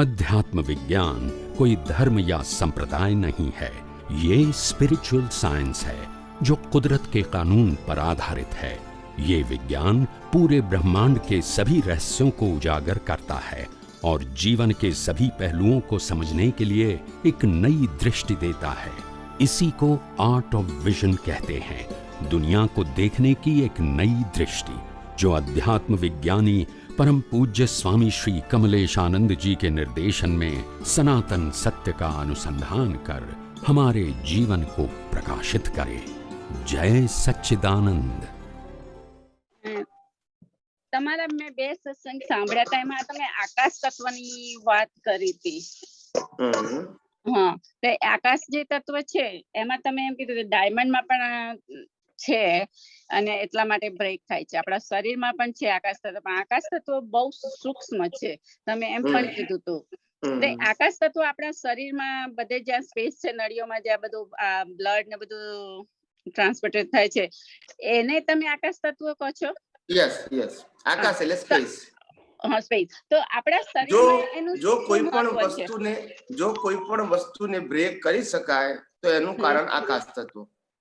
अध्यात्म विज्ञान कोई धर्म या संप्रदाय नहीं है, ये स्पिरिचुअल साइंस है जो कुदरत के कानून पर आधारित है। ये विज्ञान पूरे ब्रह्मांड के सभी रहस्यों को उजागर करता है और जीवन के सभी पहलुओं को समझने के लिए एक नई दृष्टि देता है। इसी को आर्ट ऑफ विजन कहते हैं, दुनिया को देखने की एक नई दृष्टि, जो अध्यात्म विज्ञानी परम पूज्य स्वामी श्री कमलेशानंद जी के निर्देशन में सनातन सत्य का अनुसंधान कर हमारे जीवन को प्रकाशित करे। जय सच्चिदानंद। તમારા મેં બે સત્સંગ સાંભળ્યા હતા, એમાં તમે આકાશ તત્વની વાત કરી હતી. હા, તો આકાશ જે તત્વ છે એમાં તમે એમ કીધું કે ડાયમંડમાં પણ છે અને એટલા માટે બ્રેક થાય છે. આપણા શરીરમાં પણ છે આકાશ તત્વ, પણ આકાશ તત્વ બહુ સૂક્ષ્મ છે, તમે એમ પણ કીધું હતું. એટલે આકાશ તત્વ આપણા શરીરમાં બધે જ્યાં સ્પેસ છે, નળીઓમાં જ્યાં બધું બ્લડ ને બધું ટ્રાન્સપોર્ટેડ થાય છે, એને તમે આકાશ તત્વ કહો છો? યસ યસ, આકાશ એટલે સ્પેસ. હા, સ્પેસ. તો આપણા શરીરમાં એનું જો કોઈ પણ વસ્તુને બ્રેક કરી શકાય તો એનું કારણ આકાશ તત્વ.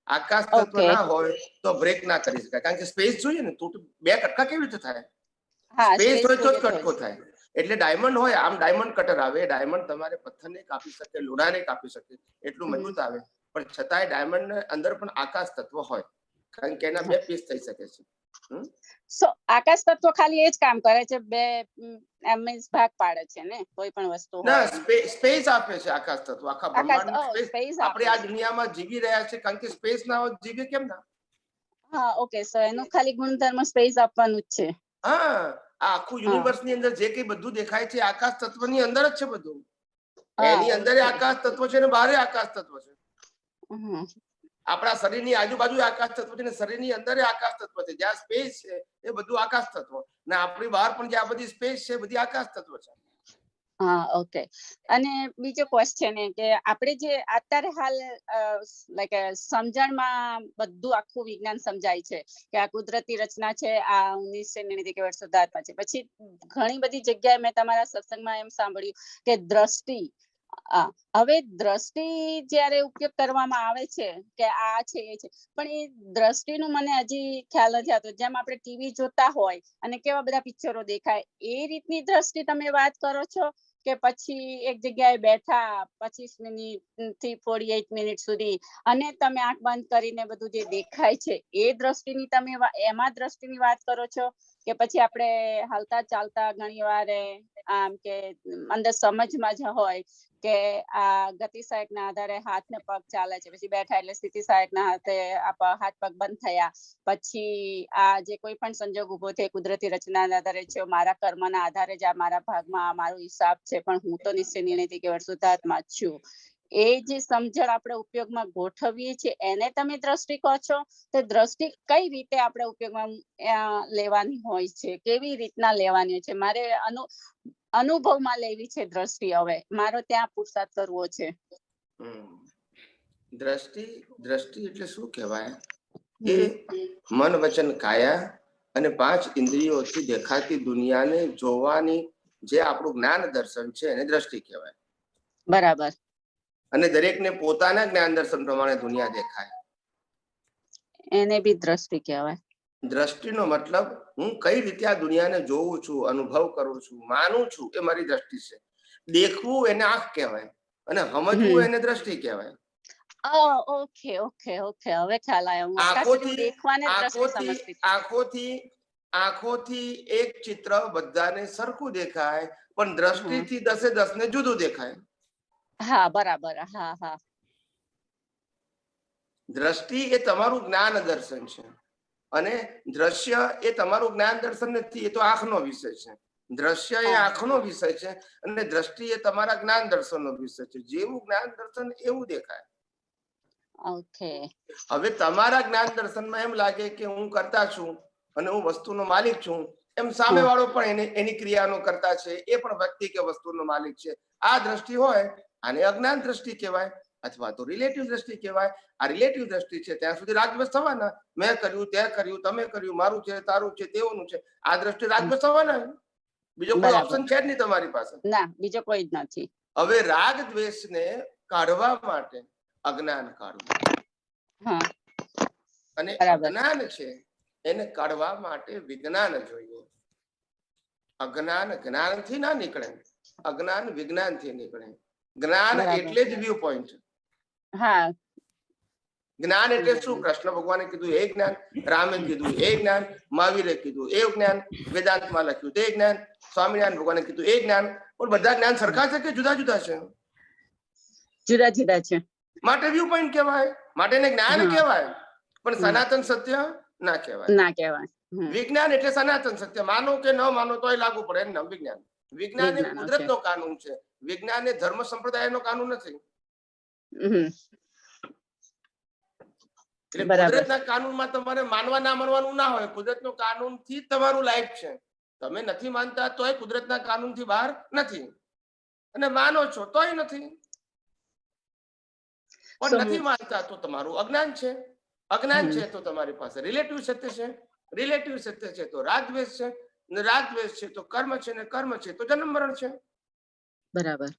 આકાશ તત્વ ના હોય તો બ્રેક ના કરી શકાય, કારણ કે સ્પેસ જોઈએ ને, તો બે કટકા કેવી રીતે થાય? સ્પેસ હોય તો જ કટકો થાય. એટલે ડાયમંડ હોય, આમ ડાયમંડ કટર આવે, ડાયમંડ તમારે પથ્થરને કાપી શકે, લોડાને કાપી શકે, એટલું મજબૂત આવે, પણ છતાંય ડાયમંડ અંદર પણ આકાશ તત્વ હોય, કારણ કે એના બે પીસ થઈ શકે છે. આકાશ તત્વ ખાલી એ જ કામ કરે છે, બે ભાગ પાડે છે ને કોઈ પણ વસ્તુ. ના, સ્પેસ આપે છે આકાશ તત્વ, આખા બ્રહ્માંડમાં સ્પેસ. આપણે આ દુનિયામાં જીવી રહ્યા છે કારણ કે સ્પેસ ના હોય જીવે કેમ ના? હા, ઓકે, સો એનું ખાલી ગુણધર્મ સ્પેસ આપવાનું જ છે. હા, આ આખું યુનિવર્સ ની અંદર જે કઈ બધું દેખાય છે આકાશ તત્વની અંદર જ છે બધું. એની અંદર આકાશ તત્વ છે ને બહાર આકાશ તત્વ છે. આપણા શરીરની આજુબાજુ આકાશ તત્વ છે ને શરીરની અંદર આકાશ તત્વ છે. જ્યાં સ્પેસ છે એ બધું આકાશ તત્વ, ને આપણી બહાર પણ જ્યાં બધી સ્પેસ છે બધી આકાશ તત્વ છે. હા, ઓકે. અને બીજો ક્વેશ્ચન એ કે આપણે જે અત્યારે હાલ લાઈક સમજણમાં બધું આખું વિજ્ઞાન સમજાય છે કે આ કુદરતી રચના છે, આ 1999 વર્ષ સુધારમાં છે. પછી ઘણી બધી જગ્યાએ મેં તમારા સત્સંગમાં એમ સાંભળ્યું કે દ્રષ્ટિ, હવે દ્રષ્ટિ જયારે ઉપયોગ કરવામાં આવે છે કે આ છે એ છે, પણ એ દ્રષ્ટિનું મને હજી ખ્યાલ નથી આવતો. જેમ આપણે ટીવી જોતા હોય અને કેવા બધા પિક્ચરો દેખાય, એ રીતની દ્રષ્ટિ તમે વાત કરો છો કે પછી એક જગ્યાએ બેઠા 25 મિનિટ થી 48 મિનિટ સુધી અને તમે આંખ બંધ કરીને બધું જે દેખાય છે એ દ્રષ્ટિની તમે એમાં દ્રષ્ટિની વાત કરો છો કે પછી આપણે હાલતા ચાલતા ઘણી વાર આમ કે અંદર સમજમાં જ હોય કે આ ગતિ સહાયકના આધારે હાથ ને પગ ચાલે છે, પછી બેઠા એટલે સ્થિતિ સહાયકના હાથ પગ બંધ થયા, પછી આ જે કોઈ પણ સંજોગ ઉભો થયો કુદરતી રચનાના આધારે છે, મારા કર્મના આધારે જ આ મારા ભાગમાં મારો હિસાબ છે, પણ હું તો નિશ્ચય નિર્ણયથી કે વર્ષોતાત્મા છું. એ જે સમજણ આપણે ઉપયોગમાં ગોઠવીએ છીએ એને તમે દ્રષ્ટિ કહો છો. તો દ્રષ્ટિ કઈ રીતે આપણે ઉપયોગમાં લેવાની હોય છે, કેવી રીતના લેવાની હોય છે? મારે અનુભવમાં લેવી છે દ્રષ્ટિ. હવે મારો ત્યાં પુરુષાર્થ કરવો છે. દ્રષ્ટિ એટલે શું કહેવાય? એ મન વચન કાયા અને 5 ઇન્દ્રિયોથી દેખાતી દુનિયાને જોવાની જે આપણું જ્ઞાન દર્શન છે એને દ્રષ્ટિ કહેવાય. બરાબર. અને દરેકને પોતાના જ્ઞાન દર્શન પ્રમાણે દુનિયા દેખાય, એને બી દ્રષ્ટિ કહેવાય. દ્રષ્ટિનો મતલબ હું કઈ રીતે આ દુનિયાને જોઉં છું, અનુભવ કરું છું, માનું છું, એ મારી દ્રષ્ટિ છે. દેખવું એને આંખ કહેવાય અને સમજવું એને દ્રષ્ટિ કહેવાય. ઓકે ઓકે ઓકે, હવે ખ્યાલ આવ્યો. આંખોથી એક ચિત્ર બધાને સરખું દેખાય, પણ દ્રષ્ટિથી 10 ને જુદું દેખાય. હા, બરાબર. હા હા, દ્રષ્ટિ એ તમારું જ્ઞાન દર્શન છે અને દ્રશ્ય એ તમારું જ્ઞાન દર્શન નથી, એ તો આંખનો વિષય છે. દ્રશ્ય એ આંખનો વિષય છે અને દ્રષ્ટિ એ તમારા જ્ઞાન દર્શનનો વિષય છે. જેવું જ્ઞાન દર્શન એવું દેખાય. ઓકે. હવે તમારા જ્ઞાન દર્શનમાં એમ લાગે કે હું કરતા છું અને હું વસ્તુનો માલિક છું, એમ સામે વાળો પણ એની ક્રિયાનો કરતા છે, એ પણ વ્યક્તિ કે વસ્તુનો માલિક છે. આ દ્રષ્ટિ હોય આને અજ્ઞાન દ્રષ્ટિ કહેવાય અથવા તો રિલેટિવ દ્રષ્ટિ કહેવાય. આ રિલેટિવ દ્રષ્ટિ છે ત્યાં સુધી રાગદ્વેષ થવાના. મેં કર્યું, તે કર્યું, તમે કર્યું, મારું છે, તારું છે, તેઓનું છે. આ દ્રષ્ટિ રાગદ્વેષ થવાના. બીજો કોઈ બરાબર. ઓપ્શન છે જ નહીં તમારી પાસે. ના બીજો કોઈ જ નથી. હવે રાગ દ્વેષને કાઢવા માટે અજ્ઞાન કાઢવું, હા અને બરાબર. અજ્ઞાન છે એને કાઢવા માટે વિજ્ઞાન જોઈએ. અજ્ઞાન જ્ઞાનથી ના નીકળે, અજ્ઞાન વિજ્ઞાનથી નીકળે. જ્ઞાન બરાબર. એટલે જ વ્યૂ પોઈન્ટ. હા જ્ઞાન એટલે શું? કૃષ્ણ ભગવાને કીધું એ જ્ઞાન, રામે કીધું એ જ્ઞાન, મહાવીરે કીધું એ જ્ઞાન, વેદાંતમાં લખ્યું તે જ્ઞાન, સ્વામિનારાયણ ભગવાને કીધું એ જ્ઞાન. પણ બધા જ્ઞાન સરખા છે કે જુદા જુદા છે? જુદા જુદા છે. માટે વ્યૂ પોઈન્ટ કહેવાય, માટે એને જ્ઞાન હા. કહેવાય, પણ સનાતન સત્ય ના કહેવાય. ના કહેવાય. વિજ્ઞાન એટલે સનાતન સત્ય, માનો કે ન માનો તોય લાગુ પડે એનું નામ વિજ્ઞાન. વિજ્ઞાન એ વિજ્ઞાન, કુદરતનો કાનૂન છે, વિજ્ઞાન એ ધર્મ સંપ્રદાયનો કાનૂન નથી. એટલે બરાબર. કુદરતના કાનૂનમાં તમારે માનવા ના માનવાનું ના હોય, કુદરતનો કાનૂન થી જ તમારું લાઈફ છે. તમે નથી માનતા તોય કુદરતના કાનૂન થી બહાર નથી, અને માનો છો તોય નથી. પણ નથી માનતા તો તમારું અજ્ઞાન છે. અજ્ઞાન છે તો તમારી પાસે રિલેટિવ સત્ય છે, રિલેટિવ સત્ય છે તો રાગ દ્વેષ છે, ને રાગ દ્વેષ છે તો કર્મ છે, ને કર્મ છે તો જન્મ મરણ છે. બરાબર.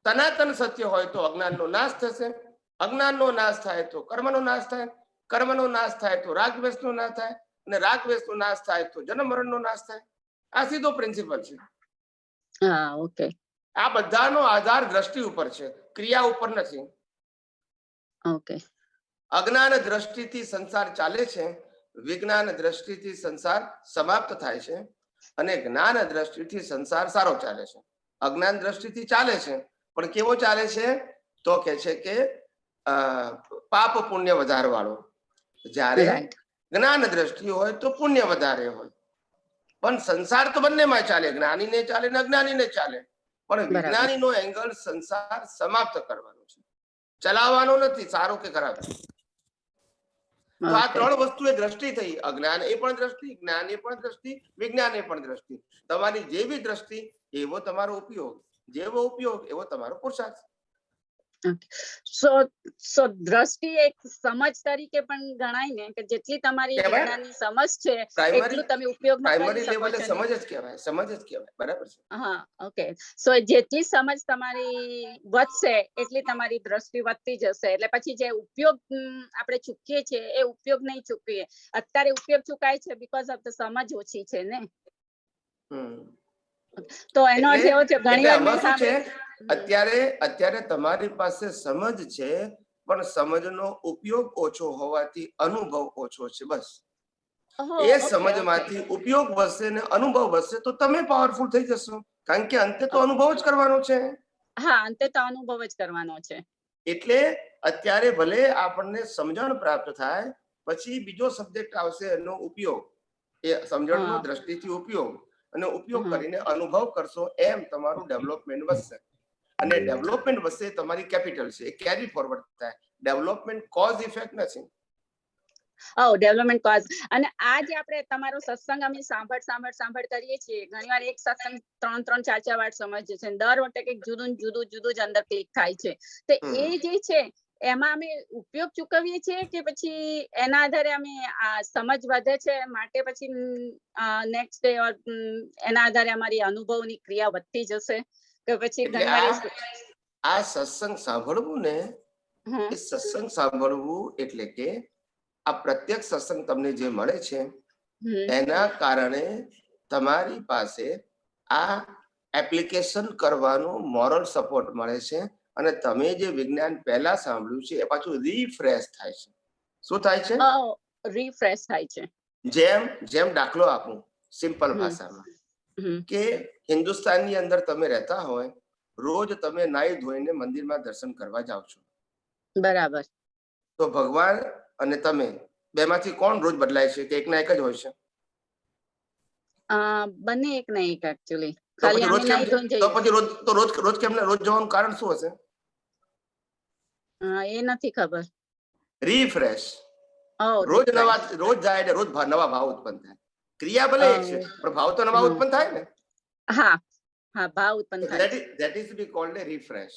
સનાતન સત્ય હોય તો અજ્ઞાનનો નાશ થશે, અજ્ઞાનનો નાશ થાય તો કર્મનો નાશ થાય, કર્મનો નાશ થાય તો રાગ દ્વેષનો નાશ થાય, અને રાગ દ્વેષનો નાશ થાય તો જન્મ મરણનો નાશ થાય. આ સીધો પ્રિન્સિપલ છે. હા ઓકે. આ બધાનો આધાર દ્રષ્ટિ ઉપર છે, ક્રિયા ઉપર નથી. ઓકે. અજ્ઞાન દ્રષ્ટિથી સંસાર ચાલે છે, વિજ્ઞાન દ્રષ્ટિથી સંસાર સમાપ્ત થાય છે, અને જ્ઞાન દ્રષ્ટિથી સંસાર સારો ચાલે છે. અજ્ઞાન દ્રષ્ટિથી ચાલે છે, પણ કેવો ચાલે છે? તો કે છે કે પાપ પુણ્ય વધારે વાળો. જ્યારે જ્ઞાન દ્રષ્ટિ હોય તો પુણ્ય વધારે હોય. પણ સંસાર તો બંનેમાં ચાલે, જ્ઞાનીને ચાલે ને અજ્ઞાનીને ચાલે. પણ વિજ્ઞાનીનો એંગલ સંસાર સમાપ્ત કરવાનો છે, ચલાવવાનો નથી, સારો કે ખરાબ. તો આ ત્રણ વસ્તુ એ દ્રષ્ટિ થઈ. અજ્ઞાન એ પણ દ્રષ્ટિ, જ્ઞાન એ પણ દ્રષ્ટિ, વિજ્ઞાન એ પણ દ્રષ્ટિ. તમારી જેવી દ્રષ્ટિ એવો તમારો ઉપયોગ, જેવો ઉપયોગ એવો તમારો પુરુષાર્થ. સો દ્રષ્ટિ એક સમજ તરીકે પણ ગણાય ને, કે જેટલી તમારી વિજ્ઞાનની સમજ છે એટલું તમે ઉપયોગમાં કરી શકો છો. સમજ જ કહેવાય, સમજ જ કહેવાય. બરાબર છે. હા ઓકે. સો જેટલી સમજ તમારી વધશે એટલી તમારી દ્રષ્ટિ વધતી જશે. એટલે પછી જે ઉપયોગ આપણે ચૂકીએ છીએ એ ઉપયોગ નહીં ચૂકવીએ. અત્યારે ઉપયોગ ચૂકાય છે બીકોઝ ઓફ ધ સમજ ઓછી છે ને. તો એનો અર્થ એવો છે ઘણી વાર અત્યારે તમારી પાસે સમજ છે, પણ સમજનો ઉપયોગ ઓછો હોવાથી અનુભવ ઓછો છે. બસ એ સમજમાંથી ઉપયોગ વધશે ને અનુભવ વધશે તો તમે પાવરફુલ થઈ જશો, કારણ કે અંતે તો અનુભવ જ કરવાનો છે. હા અંતે તો અનુભવ જ કરવાનો છે. એટલે અત્યારે ભલે આપણને સમજણ પ્રાપ્ત થાય, પછી બીજો સબ્જેક્ટ આવશે એનો ઉપયોગ. એ સમજણનો દ્રષ્ટિથી ઉપયોગ, અને ઉપયોગ કરીને અનુભવ કરશો, એમ તમારું ડેવલપમેન્ટ વધશે. અને ડેવલપમેન્ટ વધશે તમારી કેપિટલ છે, એ કેરી ફોરવર્ડ થાય. ડેવલપમેન્ટ કોઝ ઇફેક્ટ નથી. Development cause. અને આ જે આપણે તમારો સત્સંગ અમે સાંભળ કરીએ છીએ, ઘણીવાર એક સત્સંગ 3-4 વાર સમજીએ છીએ, દર વખતે કંઈક જુદું જ અંદર ક્લિક થાય છે. તો એ જે છે એમાં અમે ઉપયોગ ચૂકવીએ છીએ કે પછી એના આધારે અમે આ સમજ વધે છે માટે પછી નેક્સ્ટ ડે એના આધારે અમારી અનુભવની ક્રિયા વધતી જશે કે પછી ઘણીવાર આ સત્સંગ સાંભળવું ને, એ સત્સંગ સાંભળવું એટલે કે આ પ્રત્યક્ષ સત્સંગ તમને જે મળે છે એના કારણે તમારી પાસે આ એપ્લિકેશન કરવાનો મોરલ સપોર્ટ મળે છે, અને તમે જે વિજ્ઞાન પહેલા સાંભળ્યું છે એ પાછું રીફ્રેશ થાય છે. શું થાય છે? રીફ્રેશ થાય છે. જેમ દાખલો આપું સિમ્પલ ભાષામાં, કે હિન્દુસ્તાનની અંદર તમે રહેતા હોય, રોજ તમે નાઈ ધોઈને મંદિરમાં દર્શન કરવા જાઓ છો. બરાબર. તો ભગવાન અને તમે બેમાંથી કોણ રોજ બદલાય છે, કે એકના એક જ હોય છે? બંને એક ના એક એક્ચ્યુઅલી. તો પછી રોજ કેમ રોજ જવાનું કારણ શું હશે? એ નથી ખબર. રીફ્રેશ. રોજ જાય એટલે રોજ નવા ભાવ ઉત્પન્ન થાય. ક્રિયા ભલે એક છે પણ ભાવ તો નવા ઉત્પન્ન થાય ને. હા ભાવ ઉત્પન્ન થાય. That is to be called a refresh.